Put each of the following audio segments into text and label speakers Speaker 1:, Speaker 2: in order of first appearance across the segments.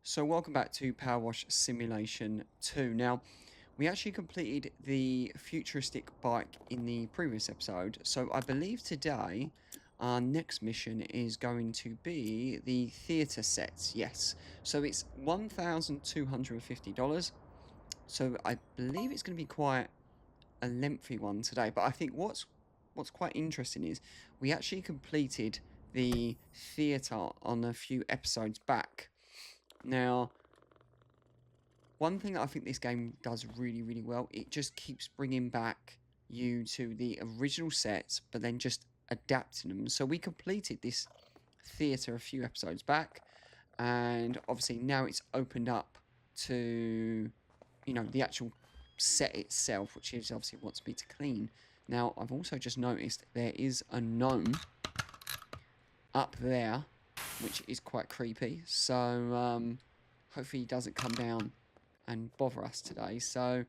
Speaker 1: So welcome back to PowerWash Simulation 2. Now, we actually completed the futuristic bike in the previous episode. So I believe today our next mission is going to be the theatre sets. Yes. So it's $1,250. So I believe it's going to be quite a lengthy one today. But I think what's quite interesting is we actually completed the theatre on a few episodes back. Now, one thing that I think this game does really, really well, it just keeps bringing back you to the original sets, but then just adapting them. So we completed this theatre a few episodes back, and obviously now it's opened up to, the actual set itself, which is obviously wants me to clean. Now, I've also just noticed there is a gnome up there, which is quite creepy. So, hopefully he doesn't come down and bother us today. So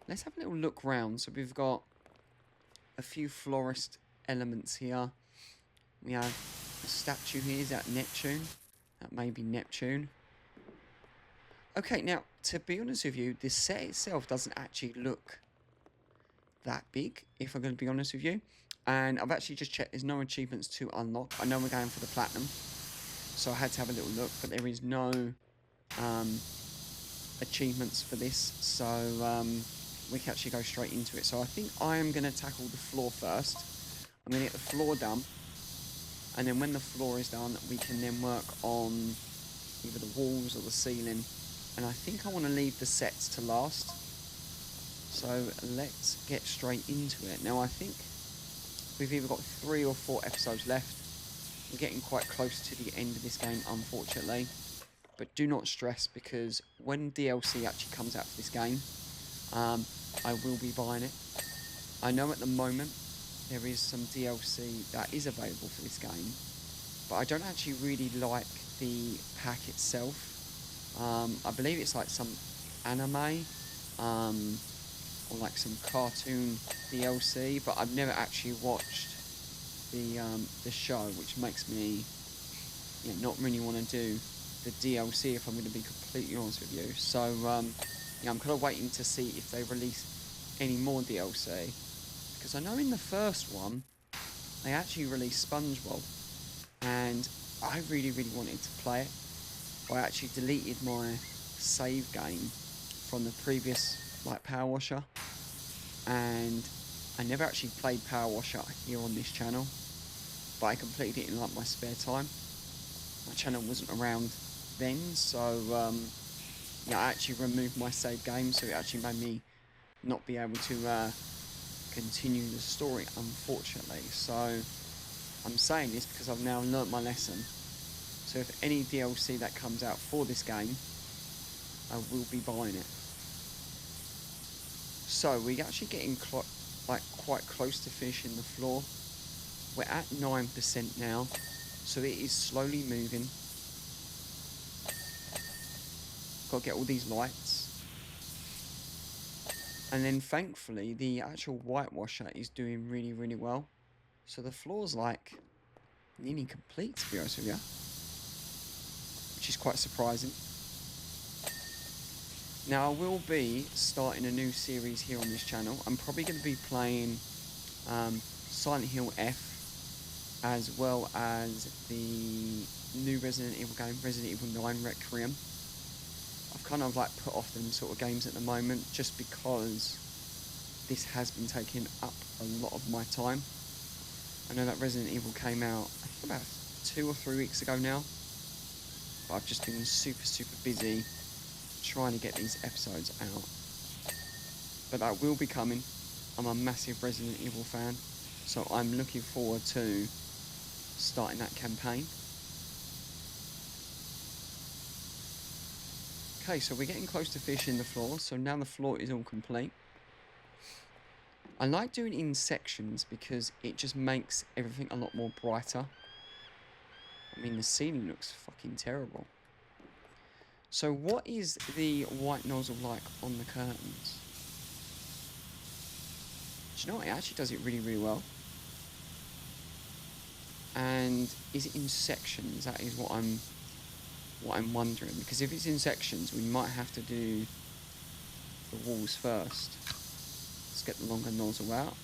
Speaker 1: let's have a little look round. So we've got a few florist elements here. We have a statue here. Is that Neptune? That may be Neptune. Okay, now, to be honest with you, the set itself doesn't actually look that big, if I'm going to be honest with you. And I've actually just checked, there's no achievements to unlock. I know we're going for the platinum, so I had to have a little look, but there is no achievements for this, so we can actually go straight into it. So I think I am going to tackle the floor first. I'm going to get the floor done, and then when the floor is done, we can then work on either the walls or the ceiling, and I think I want to leave the sets to last. So let's get straight into it. Now I think we've either got 3 or 4 episodes left. We're getting quite close to the end of this game, unfortunately. But do not stress, because when DLC actually comes out for this game, I will be buying it. I know at the moment there is some DLC that is available for this game, but I don't actually really like the pack itself. I believe it's like some anime, or like some cartoon DLC, but I've never actually watched the show, which makes me not really want to do the DLC, if I'm going to be completely honest with you. So I'm kind of waiting to see if they release any more DLC, because I know in the first one they actually released SpongeBob, and I really wanted to play it. I actually deleted my save game from the previous Power Washer, and I never actually played Power Washer here on this channel, but I completed it in my spare time. My channel wasn't around then, so I actually removed my save game, so it actually made me not be able to continue the story, unfortunately. So I'm saying this because I've now learnt my lesson. So if any DLC that comes out for this game, I will be buying it. So we're actually getting quite close to finishing the floor. We're at 9% now, so it is slowly moving. Got to get all these lights, and then thankfully the actual whitewasher is doing really well. So the floor's nearly complete, to be honest with you, which is quite surprising. Now I will be starting a new series here on this channel. I'm probably going to be playing Silent Hill F, as well as the new Resident Evil game, Resident Evil 9 Requiem. I've kind of put off them sort of games at the moment, just because this has been taking up a lot of my time. I know that Resident Evil came out, I think, about 2 or 3 weeks ago now, but I've just been super busy trying to get these episodes out. But that will be coming. I'm a massive Resident Evil fan, so I'm looking forward to starting that campaign. Okay, so we're getting close to finishing the floor, so now the floor is all complete. I like doing it in sections because it just makes everything a lot more brighter. I mean, the ceiling looks fucking terrible. So what is the white nozzle like on the curtains? Do you know what? It actually does it really well. And is it in sections? That is what I'm what I'm wondering, because if it's in sections, we might have to do the walls first. Let's get the longer nozzle out.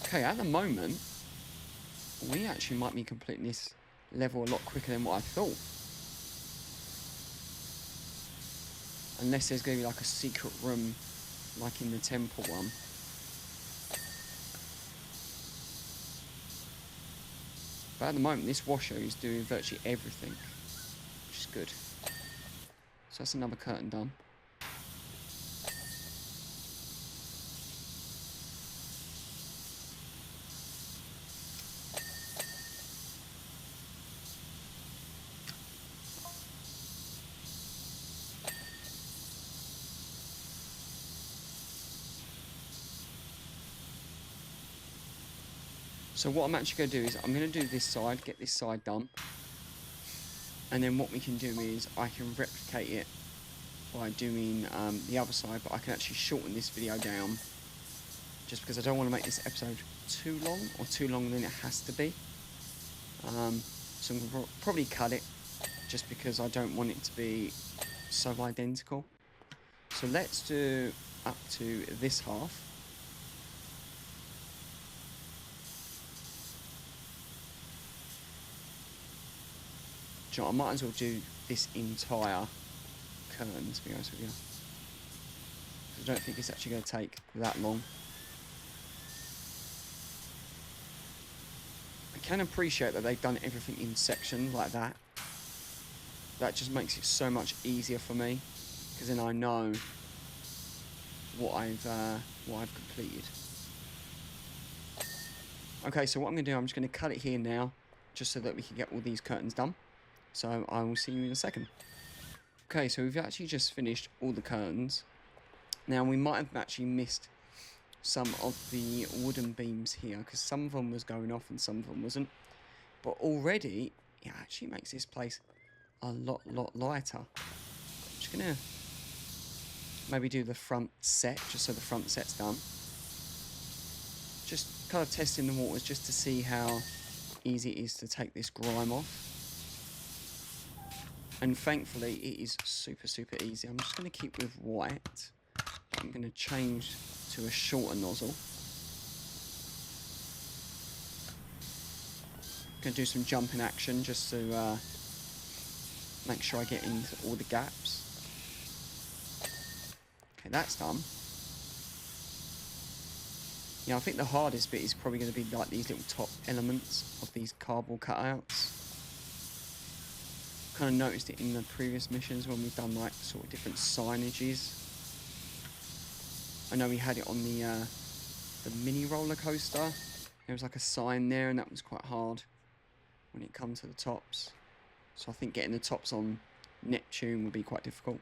Speaker 1: Okay, at the moment, we actually might be completing this level a lot quicker than what I thought. Unless there's going to be like a secret room, like in the temple one. But at the moment, this washer is doing virtually everything, which is good. So that's another curtain done. So what I'm actually going to do is I'm going to do this side, get this side done. And then what we can do is I can replicate it by doing the other side, but I can actually shorten this video down just because I don't want to make this episode too long, or too longer than it has to be. So I'm going to probably cut it just because I don't want it to be so identical. So let's do up to this half. I might as well do this entire curtain, to be honest with you. I don't think it's actually going to take that long. I can appreciate that they've done everything in sections like that. That just makes it so much easier for me, because then I know what I've completed. Okay, so what I'm going to do, I'm just going to cut it here now, just so that we can get all these curtains done. So I will see you in a second. Okay, so we've actually just finished all the curtains. Now we might have actually missed some of the wooden beams here, because some of them was going off and some of them wasn't. But already, it actually makes this place a lot lighter. I'm just gonna maybe do the front set, just so the front set's done. Just kind of testing the waters just to see how easy it is to take this grime off. And thankfully, it is super easy. I'm just going to keep with white. I'm going to change to a shorter nozzle. Going to do some jumping action just to make sure I get into all the gaps. Okay, that's done. Yeah, I think the hardest bit is probably going to be like these little top elements of these cardboard cutouts. Kind of noticed it in the previous missions when we've done like sort of different signages. I know we had it on the mini roller coaster. There was like a sign there, and that was quite hard when it comes to the tops. So I think getting the tops on Neptune would be quite difficult.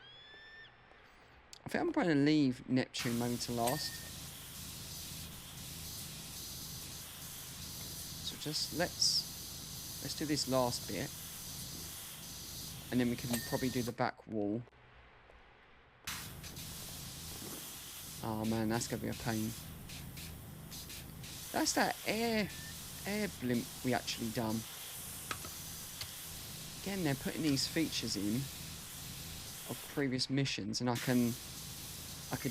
Speaker 1: I think I'm going to leave Neptune maybe to last. So just let's do this last bit. And then we can probably do the back wall. Oh man, that's going to be a pain. That's that air blimp we actually done. Again, they're putting these features in of previous missions, and I could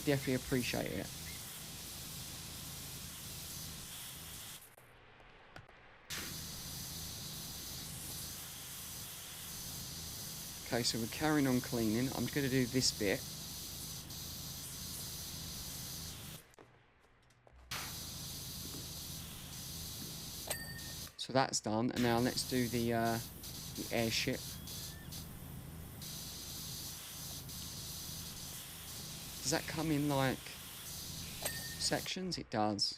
Speaker 1: definitely appreciate it. Okay, so we're carrying on cleaning. I'm going to do this bit. So that's done, and now let's do the airship. Does that come in like sections? It does.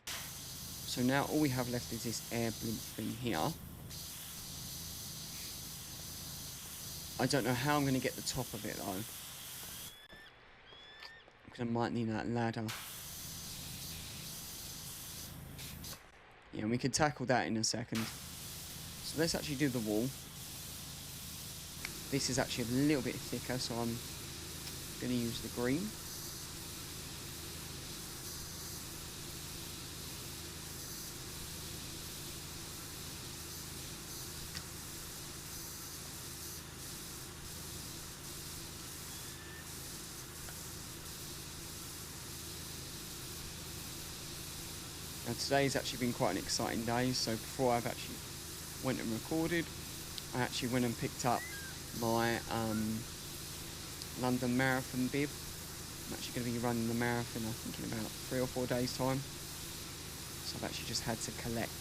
Speaker 1: So now all we have left is this air blimp thing here. I don't know how I'm going to get the top of it though, because I might need that ladder. Yeah, we could tackle that in a second. So let's actually do the wall. This is actually a little bit thicker, so I'm going to use the green. Now today's actually been quite an exciting day, so before I've actually went and recorded, I actually went and picked up my London Marathon bib. I'm actually going to be running the marathon, I think, in about 3 or 4 days' time. So I've actually just had to collect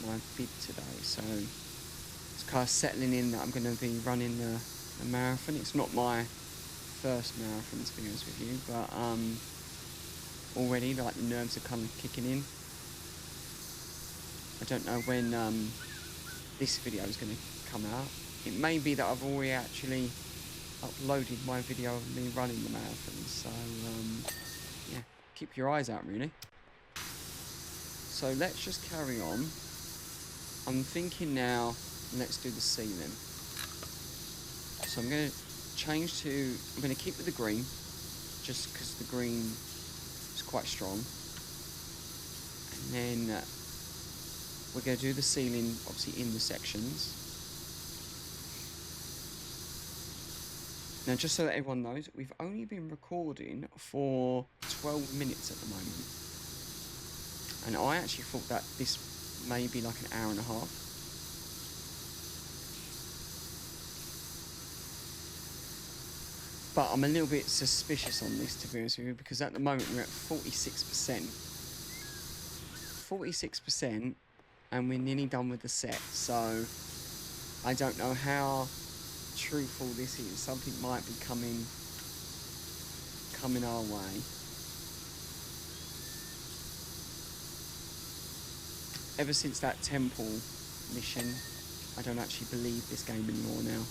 Speaker 1: my bib today. So it's kind of settling in that I'm going to be running the marathon. It's not my first marathon, to be honest with you, but already like the nerves are kind of kicking in. I don't know when this video is going to come out. It may be that I've already actually uploaded my video of me running the marathon, so yeah, keep your eyes out really. So let's just carry on. I'm thinking now, let's do the ceiling. So I'm going to change to, I'm going to keep with the green, just because the green is quite strong. And then we're going to do the ceiling, obviously, in the sections. Now, just so that everyone knows, we've only been recording for 12 minutes at the moment. And I actually thought that this may be like an hour and a half. But I'm a little bit suspicious on this, to be honest with you, because at the moment we're at 46%. 46%, and we're nearly done with the set. So I don't know how truthful this is. Something might be coming our way. Ever since that temple mission, I don't actually believe this game anymore now.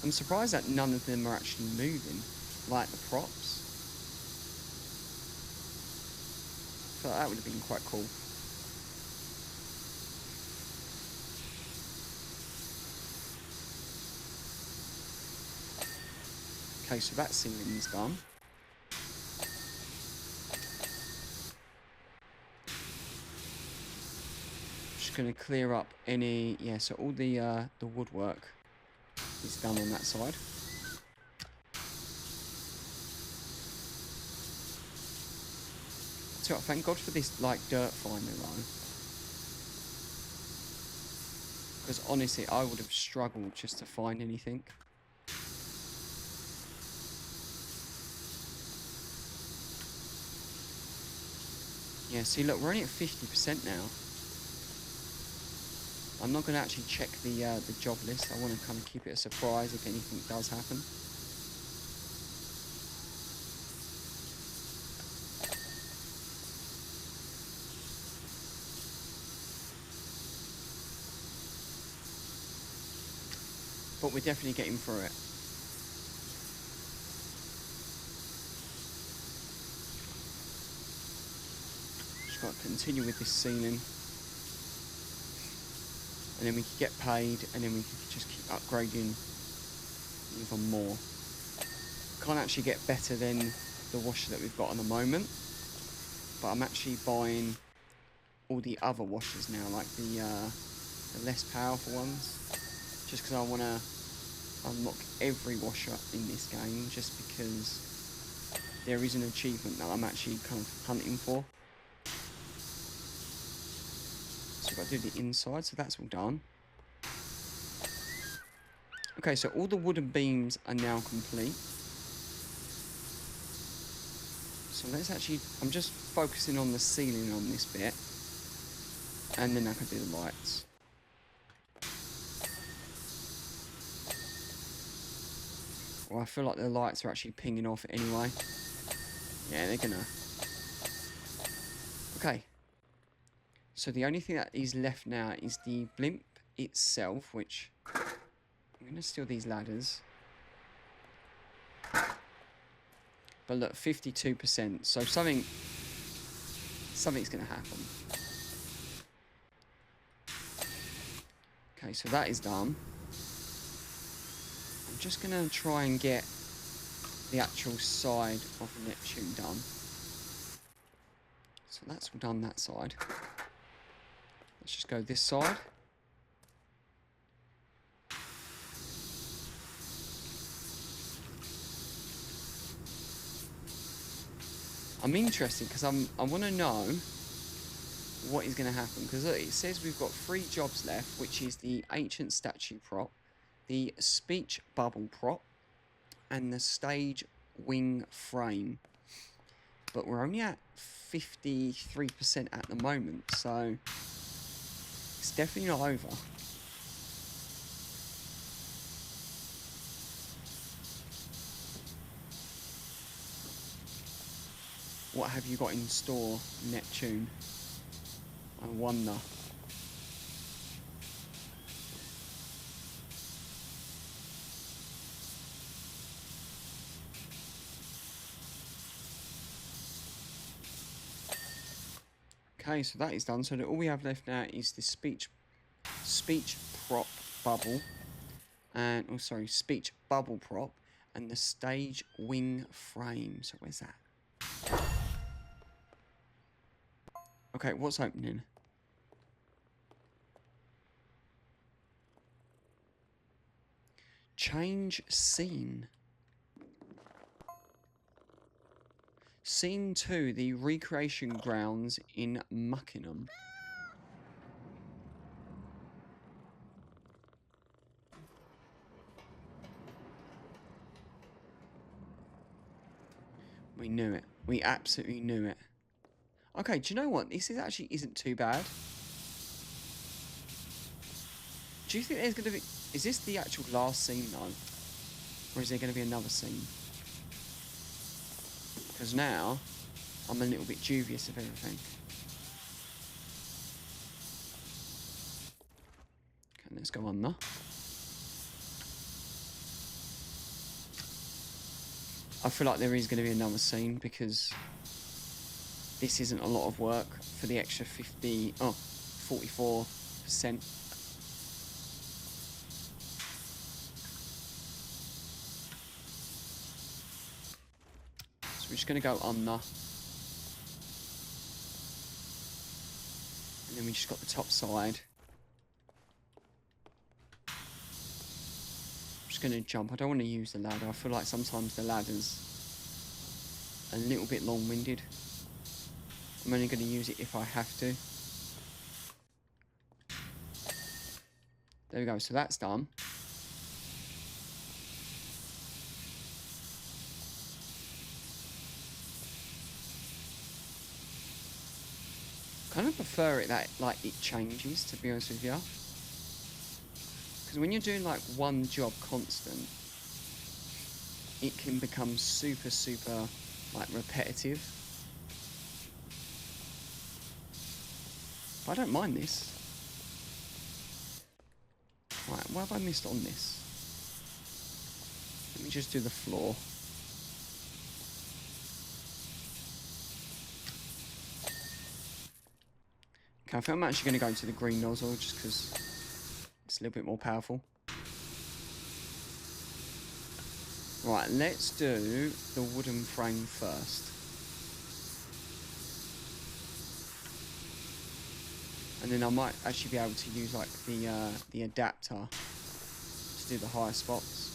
Speaker 1: I'm surprised that none of them are actually moving, like the props. I thought that would have been quite cool. Okay, so that ceiling's done. Just going to clear up any, yeah, so all the woodwork is done on that side. So thank God for this like dirt finder though, because honestly I would have struggled just to find anything. Yeah, see, look, we're only at 50% now. I'm not going to actually check the job list. I want to kind of keep it a surprise if anything does happen. But we're definitely getting through it. Just got to continue with this ceiling. And then we can get paid, and then we can just keep upgrading even more. Can't actually get better than the washer that we've got at the moment. But I'm actually buying all the other washers now, like the less powerful ones. Just because I want to unlock every washer in this game, just because there is an achievement that I'm actually kind of hunting for. So I've got to do the inside, so that's all done. Okay, so all the wooden beams are now complete. So let's actually, I'm just focusing on the ceiling on this bit, and then I can do the lights. Well, I feel like the lights are actually pinging off anyway. Yeah, they're gonna. Okay. So the only thing that is left now is the blimp itself, which I'm gonna steal these ladders. But look, 52%. So something's gonna happen. Okay, so that is done. I'm just going to try and get the actual side of Neptune done. So that's all done that side. Let's just go this side. I'm interested because I want to know what is going to happen, because it says we've got 3 jobs left, which is the ancient statue prop, the speech bubble prop, and the stage wing frame. But we're only at 53% at the moment, so it's definitely not over. What have you got in store, Neptune? I wonder. Okay, so that is done. So all we have left now is the speech prop bubble, and oh sorry, speech bubble prop, and the stage wing frame. So where's that? Okay, what's opening? Change scene. Scene 2, the recreation grounds in Muckingham. We knew it. We absolutely knew it. Okay, do you know what? This isn't too bad. Do you think there's going to be... Is this the actual last scene, though? Or is there going to be another scene? Because now, I'm a little bit dubious of everything. Okay, let's go on there. I feel like there is going to be another scene, because this isn't a lot of work for the extra 44%. So we're just going to go on there. And then we just got the top side. I'm just going to jump. I don't want to use the ladder. I feel like sometimes the ladder's a little bit long-winded. I'm only going to use it if I have to. There we go. So that's done. I kind of prefer it that, like, it changes, to be honest with you. Because when you're doing, like, one job constant, it can become super, like, repetitive. But I don't mind this. Right, what have I missed on this? Let me just do the floor. Okay, I think I'm actually going to go into the green nozzle just because it's a little bit more powerful. Right, let's do the wooden frame first. And then I might actually be able to use like the adapter to do the higher spots.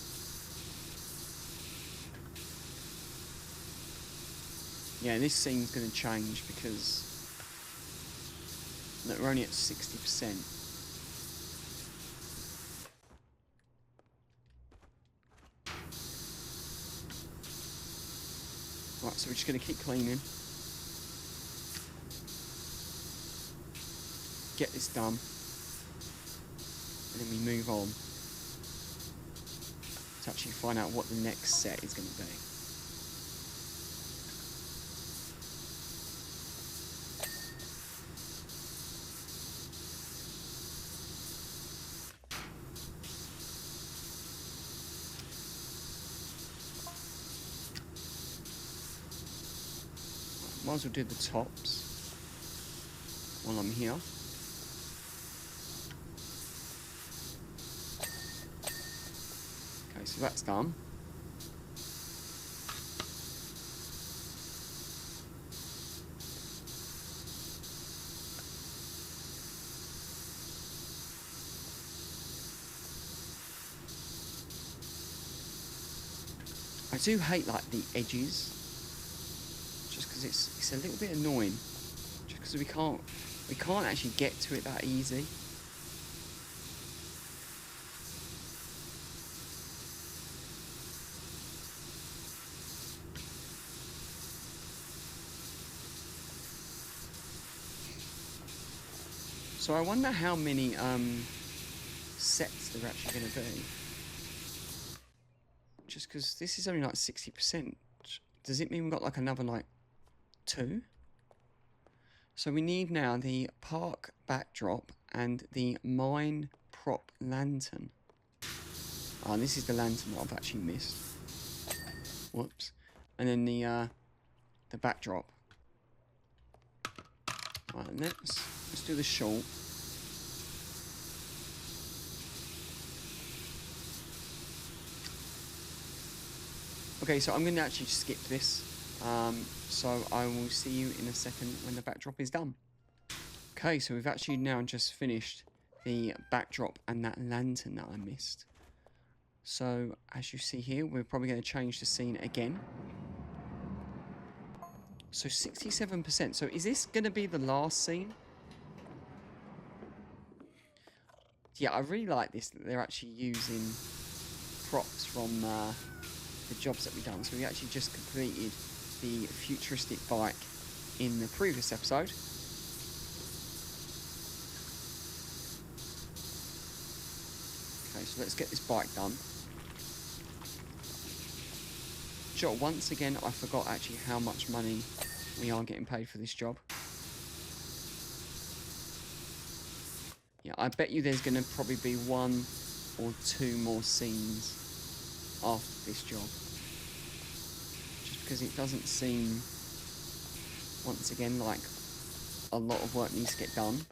Speaker 1: Yeah, this scene's going to change because look, we're only at 60%. Right, so we're just going to keep cleaning. Get this done. And then we move on to actually find out what the next set is going to be. Might as well do the tops while I'm here. Okay, so that's done. I do hate like the edges, just because because it's a little bit annoying. Just because we can't actually get to it that easy. So I wonder how many sets there are actually going to be. Just because this is only like 60%. Does it mean we've got like another like 2? So we need now the park backdrop and the mine prop lantern. Ah, this is the lantern that I've actually missed. Whoops. And then the backdrop. Right, let's do the short. Okay, so I'm going to actually skip this. So I will see you in a second when the backdrop is done. Okay, so we've actually now just finished the backdrop and that lantern that I missed. So as you see here, we're probably going to change the scene again. So 67%. So is this going to be the last scene? Yeah, I really like this, that they're actually using props from the jobs that we've done. So we actually just completed the futuristic bike in the previous episode. Okay, so let's get this bike done. Sure, once again, I forgot actually how much money we are getting paid for this job. Yeah, I bet you there's going to probably be 1 or 2 more scenes after this job. Just because it doesn't seem, once again, like a lot of work needs to get done.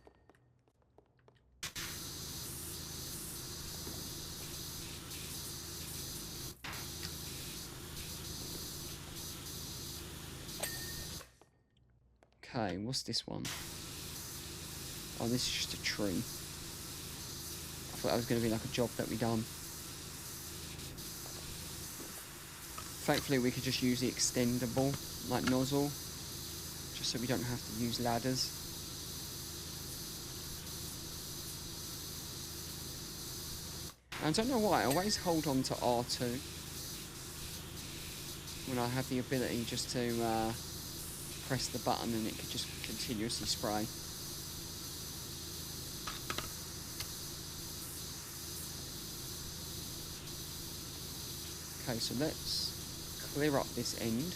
Speaker 1: Okay, what's this one? Oh, this is just a tree. I thought that was going to be like a job that we done. Thankfully, we could just use the extendable, like nozzle, just so we don't have to use ladders. I don't know why, I always hold on to R2 when I have the ability just to press the button and it could just continuously spray. Okay, so let's clear up this end.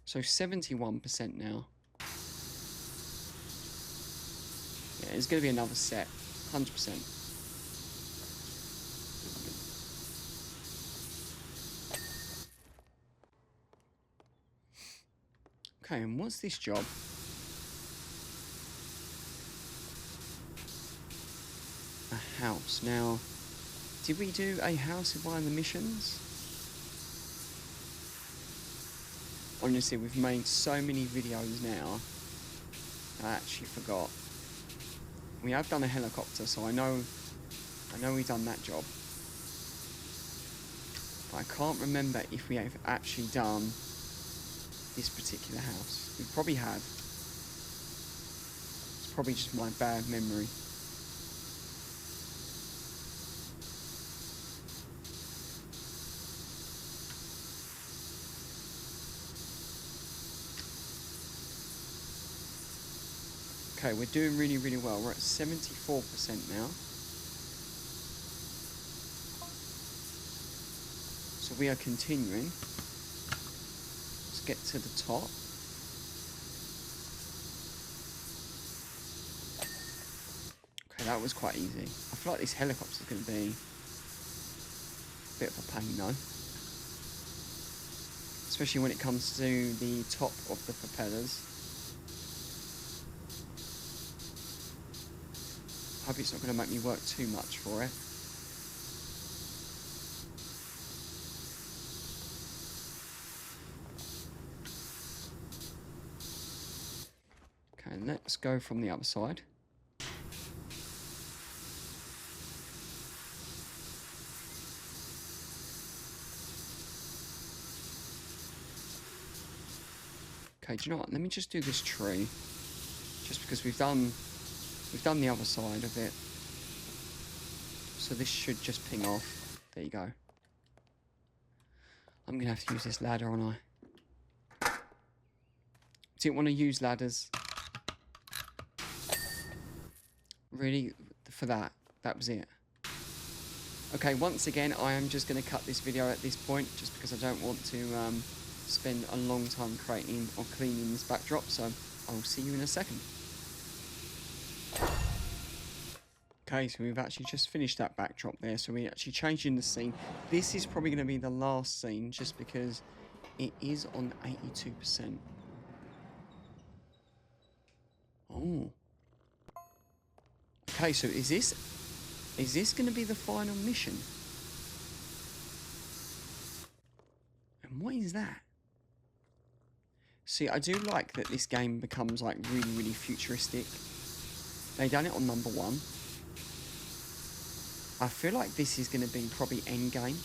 Speaker 1: So 71% now. Yeah, it's going to be another set, 100%. Okay, and what's this job? A house. Now, did we do a house in one of the missions? Honestly, we've made so many videos now, I actually forgot. We have done a helicopter, so I know we've done that job. But I can't remember if we have actually done this particular house. We probably have. It's probably just my bad memory. Okay, we're doing really, really well. We're at 74% now. So we are continuing. Let's get to the top. Okay, that was quite easy. I feel like this helicopter is going to be a bit of a pain though. Especially when it comes to the top of the propellers. I hope it's not going to make me work too much for it. Okay, let's go from the other side. Okay, do you know what? Let me just do this tree. Just because we've done the other side of it. So this should just ping off. There you go. I'm going to have to use this ladder, aren't I? Didn't want to use ladders. Really, for that. That was it. Okay, once again, I am just going to cut this video at this point, just because I don't want to spend a long time creating or cleaning this backdrop, so I'll see you in a second. Okay, so we've actually just finished that backdrop there, so we're actually changing the scene. This is probably going to be the last scene, just because it is on 82%. Oh. Okay, so is this going to be the final mission? And what is that? See, I do like that this game becomes like really, really futuristic. They done it on number 1. I feel like this is going to be probably end game.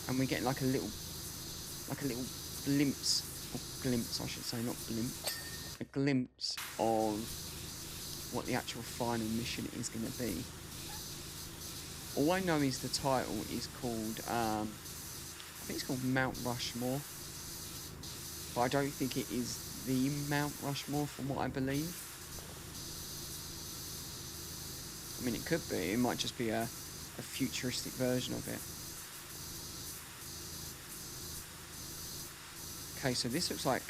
Speaker 1: And we're getting like a little glimpse, or glimpse I should say, not glimpse. A glimpse of what the actual final mission is going to be. All I know is the title is called, I think it's called Mount Rushmore. But I don't think it is the Mount Rushmore from what I believe. I mean, it could be. It might just be a futuristic version of it. Okay, so this looks like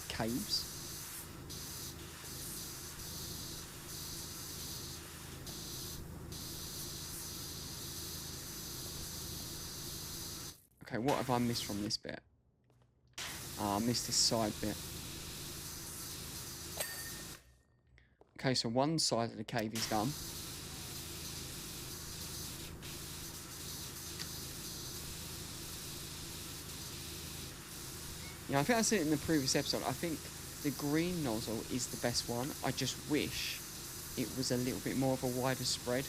Speaker 1: caves. Okay, what have I missed from this bit? I missed this side bit. Okay, so one side of the cave is done. Yeah, I think I said it in the previous episode. I think the green nozzle is the best one. I just wish it was a little bit more of a wider spread.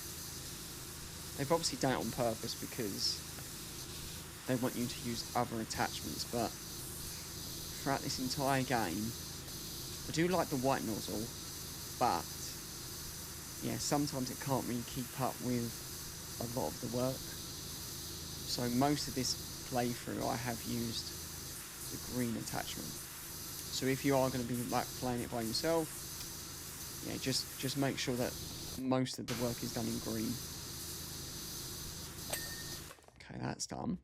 Speaker 1: They've obviously done it on purpose because they want you to use other attachments, but throughout this entire game, I do like the white nozzle, but yeah, sometimes it can't really keep up with a lot of the work. So most of this playthrough I have used the green attachment. So if you are going to be like playing it by yourself, yeah, just make sure that most of the work is done in green. Okay, that's done.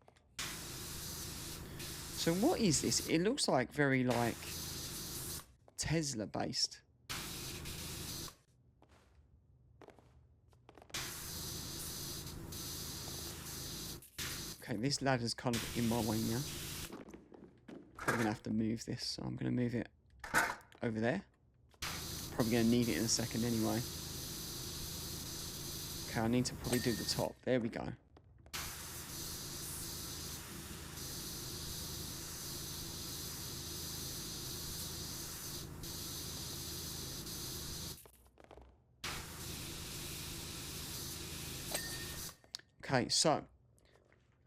Speaker 1: So what is this? It looks like very like Tesla based. Okay, this ladder's kind of in my way now. I'm going to have to move this, so I'm going to move it over there. Probably going to need it in a second anyway. Okay, I need to probably do the top. There we go. Okay, so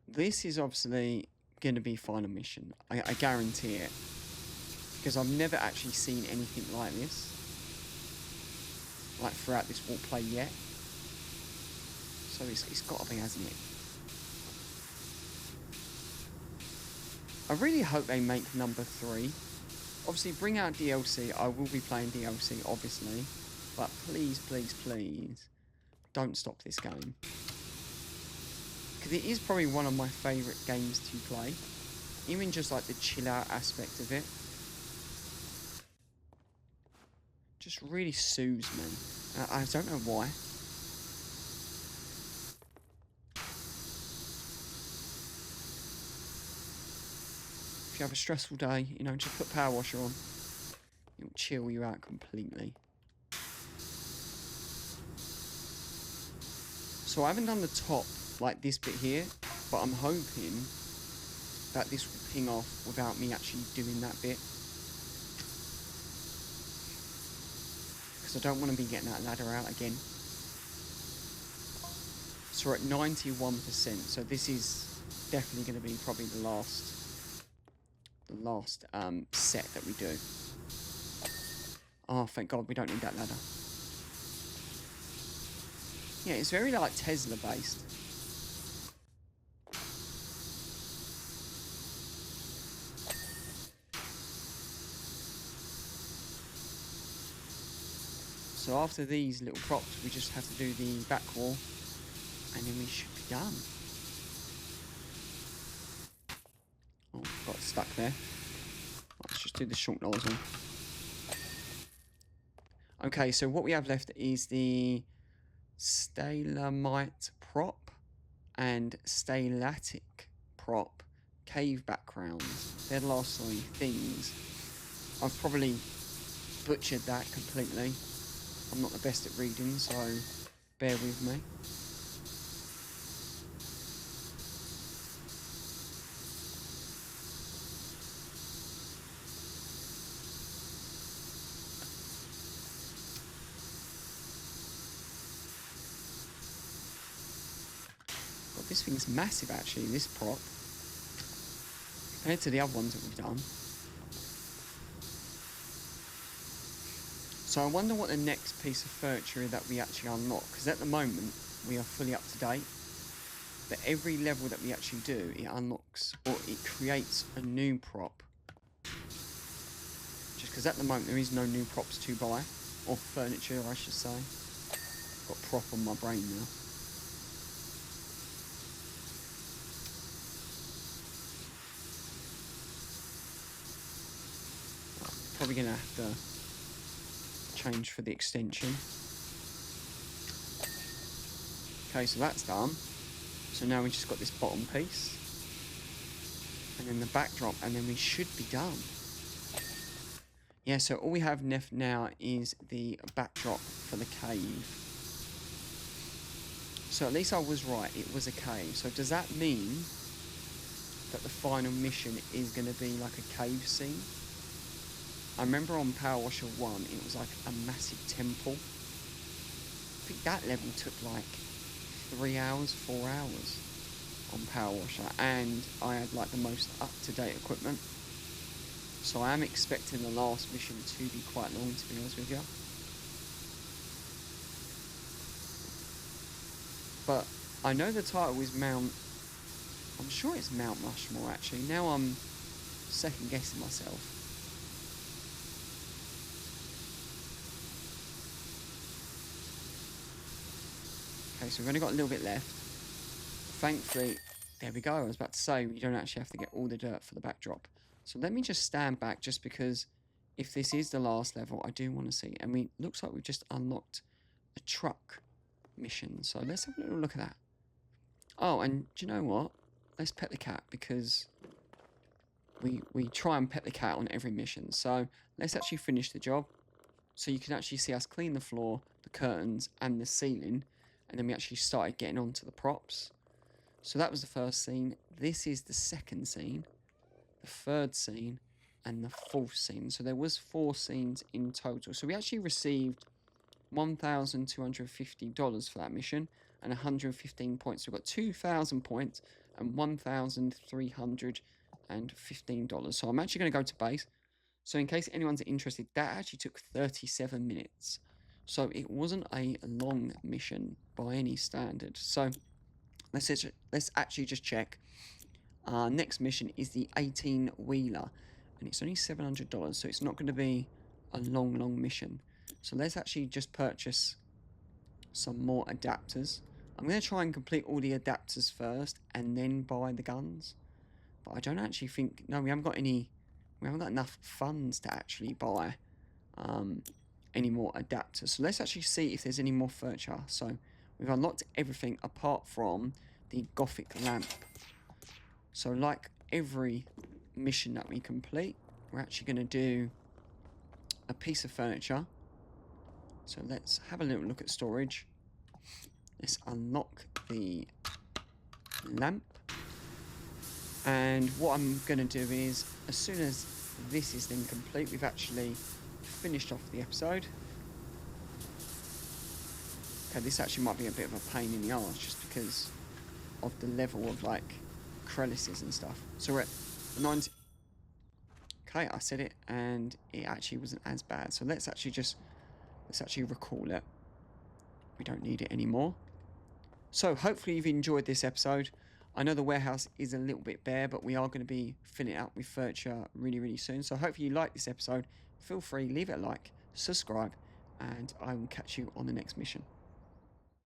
Speaker 1: this is obviously going to be final mission. I guarantee it. Because I've never actually seen anything like this. Like throughout this walk play yet. So it's got to be, hasn't it? I really hope they make number 3. Obviously, bring out DLC. I will be playing DLC, obviously. But please, please, please, don't stop this game. Because it is probably one of my favourite games to play. Even just like the chill out aspect of it. Just really soothes me. I don't know why. If you have a stressful day, you know, just put PowerWasher on. It'll chill you out completely. So I haven't done the top, like this bit here, but I'm hoping that this will ping off without me actually doing that bit. Because I don't want to be getting that ladder out again. So we're at 91%, so this is definitely going to be probably the last the last set that we do. Oh, thank God we don't need that ladder. Yeah, it's very like Tesla based. So after these little props, we just have to do the back wall, and then we should be done. Oh, got stuck there. Let's just do the short nozzle. Okay, so what we have left is the stalemite prop and stalatic prop cave backgrounds. They're the last 3 things. I've probably butchered that completely. I'm not the best at reading, so bear with me. God, this thing's massive actually, this prop, compared to the other ones that we've done. So I wonder what the next piece of furniture that we actually unlock, because at the moment we are fully up to date, but every level that we actually do, it unlocks, or it creates a new prop. Just because at the moment there is no new props to buy, or furniture I should say. Got prop on my brain now. Probably going to have to change for the extension. Okay, so that's done. So now we just got this bottom piece, and then the backdrop, and then we should be done. Yeah, so all we have left now is the backdrop for the cave. So at least I was right, it was a cave. So does that mean that the final mission is going to be like a cave scene? I remember on PowerWash 1, it was like a massive temple. I think that level took like 3 hours, 4 hours on PowerWasher, and I had like the most up-to-date equipment. So I am expecting the last mission to be quite long, to be honest with you. But I know the title is Mount... I'm sure it's Mount Rushmore actually. Now I'm second guessing myself. Okay, so we've only got a little bit left. Thankfully, there we go. I was about to say, you don't actually have to get all the dirt for the backdrop. So let me just stand back, just because if this is the last level, I do want to see. And we looks like we've just unlocked a truck mission. So let's have a little look at that. Oh, and do you know what? Let's pet the cat, because we try and pet the cat on every mission. So let's actually finish the job. So you can actually see us clean the floor, the curtains, and the ceiling. And then we actually started getting onto the props. So that was the first scene. This is the second scene, the third scene, and the fourth scene. So there was 4 scenes in total. So we actually received $1,250 for that mission and 115 points. So we've got 2,000 points and $1,315. So I'm actually going to go to base. So in case anyone's interested, that actually took 37 minutes. So it wasn't a long mission by any standard. So let's actually just check. Next mission is the 18-wheeler, and it's only $700, so it's not going to be a long mission. So let's actually just purchase some more adapters. I'm going to try and complete all the adapters first, and then buy the guns. But I don't actually think... No, we haven't got enough funds to actually buy any more adapters. So let's actually see if there's any more furniture. So we've unlocked everything apart from the Gothic lamp. So like every mission that we complete, we're actually going to do a piece of furniture. So let's have a little look at storage. Let's unlock the lamp. And what I'm going to do is, as soon as this is then complete, we've actually finished off the episode. Okay, this actually might be a bit of a pain in the arse, just because of the level of like crevices and stuff. So we're at 90. okay, I said it, and it actually wasn't as bad. So let's actually recall it. We don't need it anymore. So hopefully you've enjoyed this episode. I know the warehouse is a little bit bare, but we are going to be filling it up with furniture really, really soon. So hopefully you like this episode. Feel free, leave it a like, subscribe, and I will catch you on the next mission.